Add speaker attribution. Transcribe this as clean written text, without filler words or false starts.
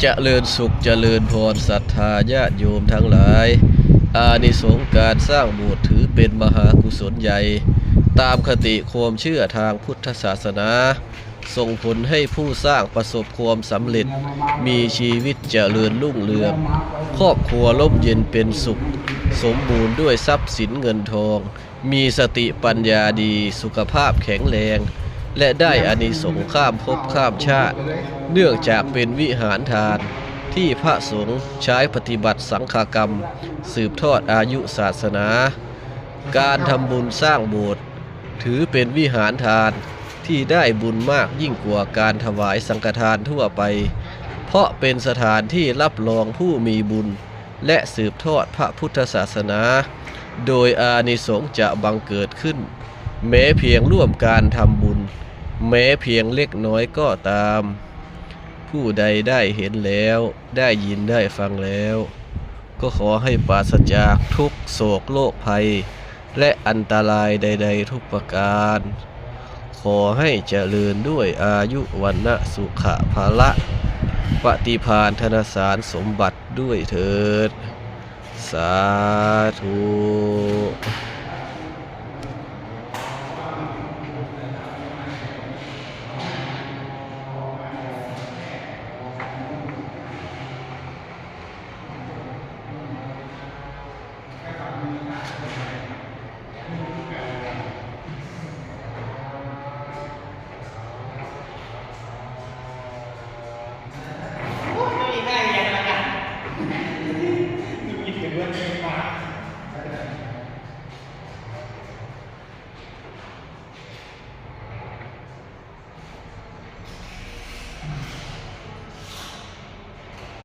Speaker 1: เจริญสุขเจริญพรศรัทธาญาติโยมทั้งหลายอานิสงส์การสร้างโบสถ์ถือเป็นมหากุศลใหญ่ตามคติความเชื่อทางพุทธศาสนาส่งผลให้ผู้สร้างประสบความสำเร็จมีชีวิตเจริญรุ่งเรืองครอบครัวร่มเย็นเป็นสุขสมบูรณ์ด้วยทรัพย์สินเงินทองมีสติปัญญาดีสุขภาพแข็งแรงและได้อานิสงส์ข้ามภพข้ามชาติเนื่องจากเป็นวิหารทานที่พระสงฆ์ใช้ปฏิบัติสังฆกรรมสืบทอดอายุศาสนาการทำบุญสร้างโบสถ์ถือเป็นวิหารทานที่ได้บุญมากยิ่งกว่าการถวายสังฆทานทั่วไปเพราะเป็นสถานที่รับรองผู้มีบุญและสืบทอดพระพุทธศาสนาโดยอานิสงส์จะบังเกิดขึ้นแม้เพียงร่วมการทำบุญแม้เพียงเล็กน้อยก็ตามผู้ใดได้เห็นแล้วได้ยินได้ฟังแล้วก็ขอให้ปราศจากทุกโศกโรคภัยและอันตรายใดๆทุกประการขอให้เจริญด้วยอายุวันนะสุขะภาละปฏิภาณธนสารสมบัติด้วยเถิดสาธุ